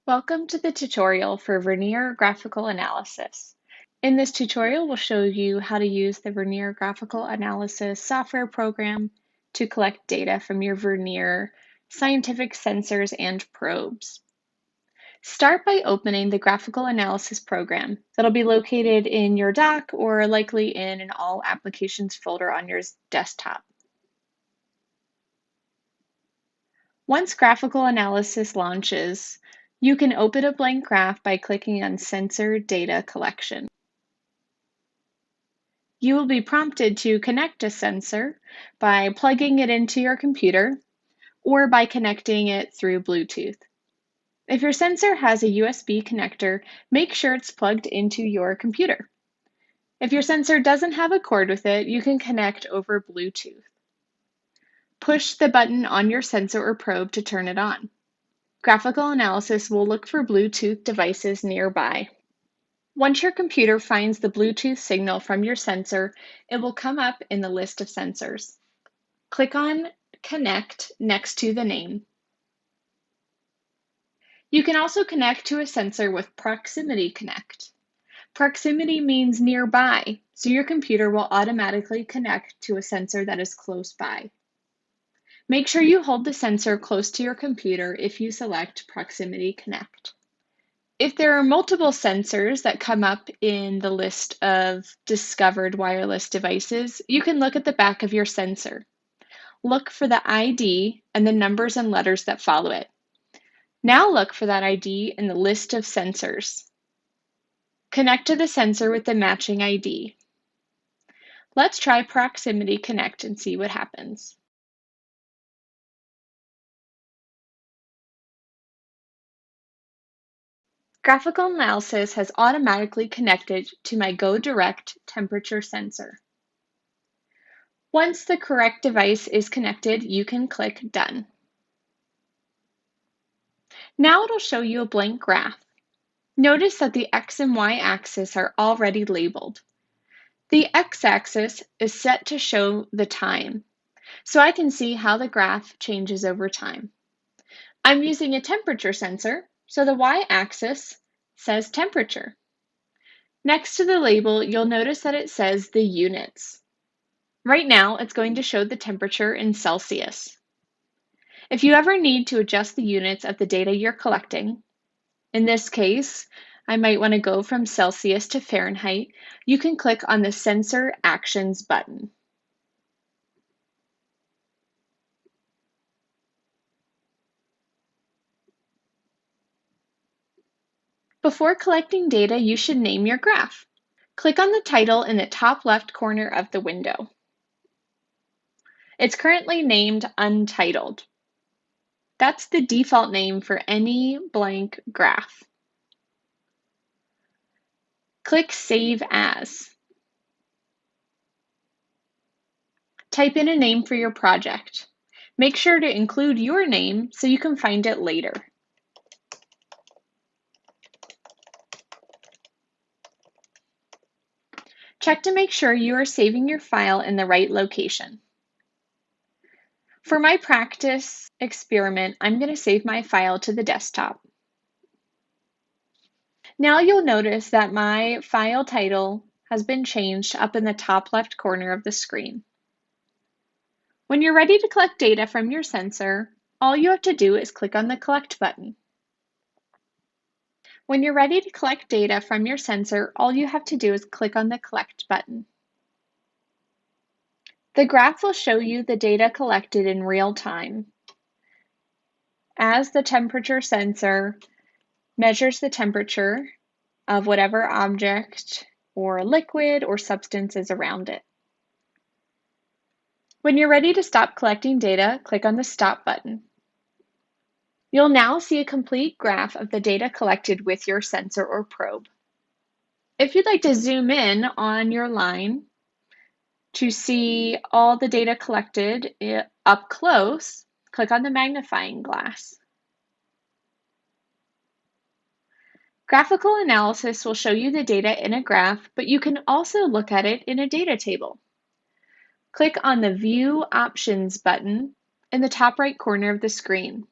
Welcome to the tutorial for Vernier Graphical Analysis. In this tutorial, we'll show you how to use the Vernier Graphical Analysis software program to collect data from your Vernier scientific sensors and probes. Start by opening the Graphical Analysis program that'll be located in your dock or likely in an All Applications folder on your desktop. Once Graphical Analysis launches, you can open a blank graph by clicking on Sensor Data Collection. You will be prompted to connect a sensor by plugging it into your computer or by connecting it through Bluetooth. If your sensor has a USB connector, make sure it's plugged into your computer. If your sensor doesn't have a cord with it, you can connect over Bluetooth. Push the button on your sensor or probe to turn it on. Graphical Analysis will look for Bluetooth devices nearby. Once your computer finds the Bluetooth signal from your sensor, it will come up in the list of sensors. Click on Connect next to the name. You can also connect to a sensor with Proximity Connect. Proximity means nearby, so your computer will automatically connect to a sensor that is close by. Make sure you hold the sensor close to your computer if you select Proximity Connect. If there are multiple sensors that come up in the list of discovered wireless devices, you can look at the back of your sensor. Look for the ID and the numbers and letters that follow it. Now look for that ID in the list of sensors. Connect to the sensor with the matching ID. Let's try Proximity Connect and see what happens. Graphical Analysis has automatically connected to my GoDirect temperature sensor. Once the correct device is connected, you can click Done. Now it'll show you a blank graph. Notice that the X and Y axis are already labeled. The X-axis is set to show the time, so I can see how the graph changes over time. I'm using a temperature sensor, so the Y-axis says temperature. Next to the label, you'll notice that it says the units. Right now, it's going to show the temperature in Celsius. If you ever need to adjust the units of the data you're collecting, in this case, I might want to go from Celsius to Fahrenheit, you can click on the Sensor Actions button. Before collecting data, you should name your graph. Click on the title in the top left corner of the window. It's currently named Untitled. That's the default name for any blank graph. Click Save As. Type in a name for your project. Make sure to include your name so you can find it later. Check to make sure you are saving your file in the right location. For my practice experiment, I'm going to save my file to the desktop. Now you'll notice that my file title has been changed up in the top left corner of the screen. When you're ready to collect data from your sensor, all you have to do is click on the Collect button. When you're ready to collect data from your sensor, all you have to do is click on the Collect button. The graph will show you the data collected in real time as the temperature sensor measures the temperature of whatever object or liquid or substance is around it. When you're ready to stop collecting data, click on the Stop button. You'll now see a complete graph of the data collected with your sensor or probe. If you'd like to zoom in on your line to see all the data collected up close, click on the magnifying glass. Graphical Analysis will show you the data in a graph, but you can also look at it in a data table. Click on the View Options button in the top right corner of the screen.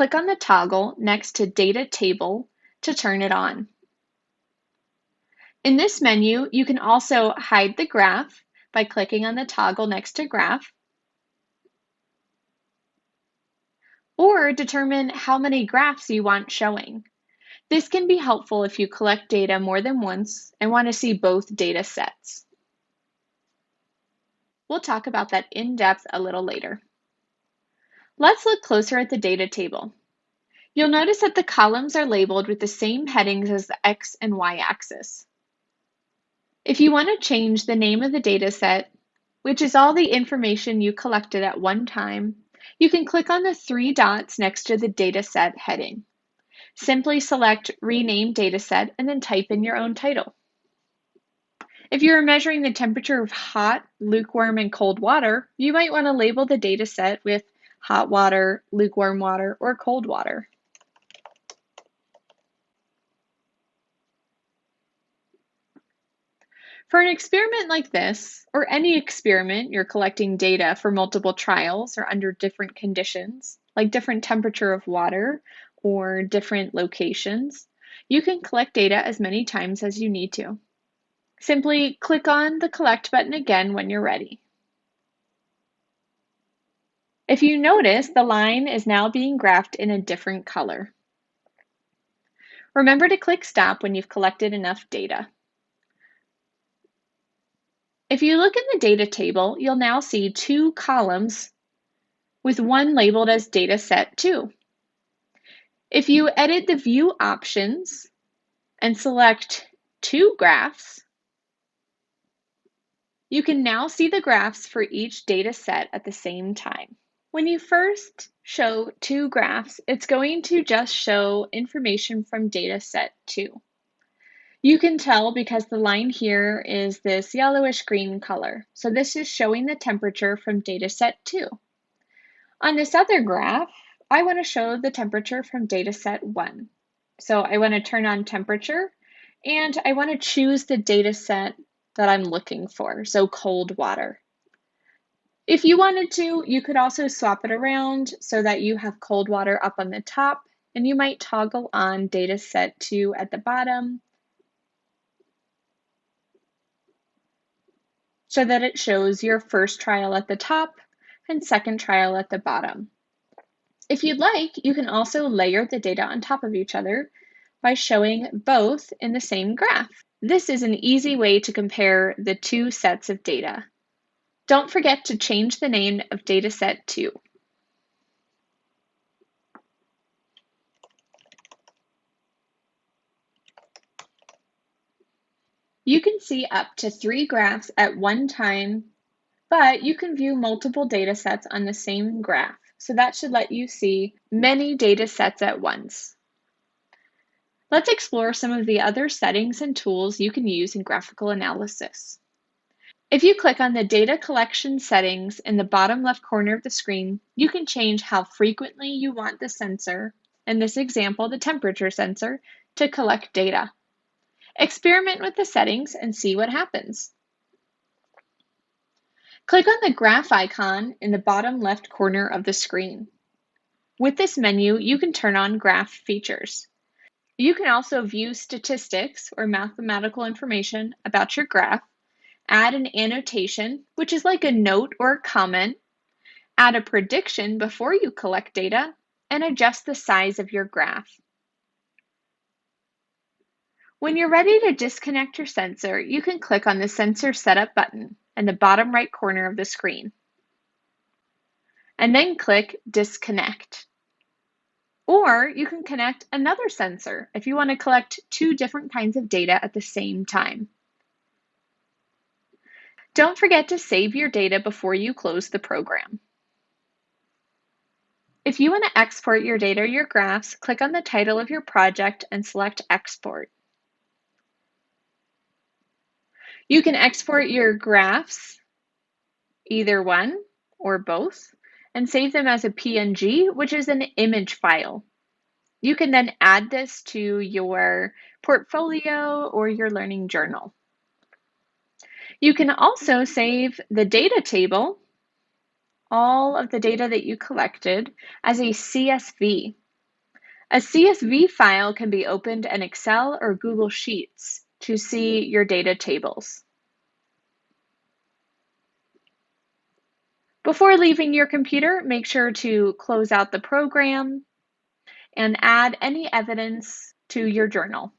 click on the toggle next to Data Table to turn it on. In this menu, you can also hide the graph by clicking on the toggle next to Graph, or determine how many graphs you want showing. This can be helpful if you collect data more than once and want to see both data sets. We'll talk about that in depth a little later. Let's look closer at the data table. You'll notice that the columns are labeled with the same headings as the X and Y axis. If you want to change the name of the data set, which is all the information you collected at one time, you can click on the three dots next to the dataset heading. Simply select Rename Dataset and then type in your own title. If you are measuring the temperature of hot, lukewarm, and cold water, you might want to label the dataset with hot water, lukewarm water, or cold water. For an experiment like this, or any experiment you're collecting data for multiple trials or under different conditions, like different temperature of water or different locations, you can collect data as many times as you need to. Simply click on the Collect button again when you're ready. If you notice, the line is now being graphed in a different color. Remember to click Stop when you've collected enough data. If you look in the data table, you'll now see two columns with one labeled as Dataset 2. If you edit the View options and select two graphs, you can now see the graphs for each data set at the same time. When you first show two graphs, it's going to just show information from data set 2. You can tell because the line here is this yellowish green color. So this is showing the temperature from data set 2. On this other graph, I want to show the temperature from data set 1. So I want to turn on temperature and I want to choose the data set that I'm looking for, so cold water. If you wanted to, you could also swap it around so that you have cold water up on the top, and you might toggle on data set 2 at the bottom so that it shows your first trial at the top and second trial at the bottom. If you'd like, you can also layer the data on top of each other by showing both in the same graph. This is an easy way to compare the two sets of data. Don't forget to change the name of dataset 2. You can see up to 3 graphs at one time, but you can view multiple data sets on the same graph. So that should let you see many data sets at once. Let's explore some of the other settings and tools you can use in graphical analysis. If you click on the data collection settings in the bottom left corner of the screen, you can change how frequently you want the sensor, in this example, the temperature sensor, to collect data. Experiment with the settings and see what happens. Click on the graph icon in the bottom left corner of the screen. With this menu, you can turn on graph features. You can also view statistics or mathematical information about your graph, add an annotation, which is like a note or a comment, add a prediction before you collect data, and adjust the size of your graph. When you're ready to disconnect your sensor, you can click on the Sensor Setup button in the bottom right corner of the screen, and then click Disconnect. Or you can connect another sensor if you want to collect two different kinds of data at the same time. Don't forget to save your data before you close the program. If you want to export your data or your graphs, click on the title of your project and select Export. You can export your graphs, either one or both, and save them as a PNG, which is an image file. You can then add this to your portfolio or your learning journal. You can also save the data table, all of the data that you collected, as a CSV. A CSV file can be opened in Excel or Google Sheets to see your data tables. Before leaving your computer, make sure to close out the program and add any evidence to your journal.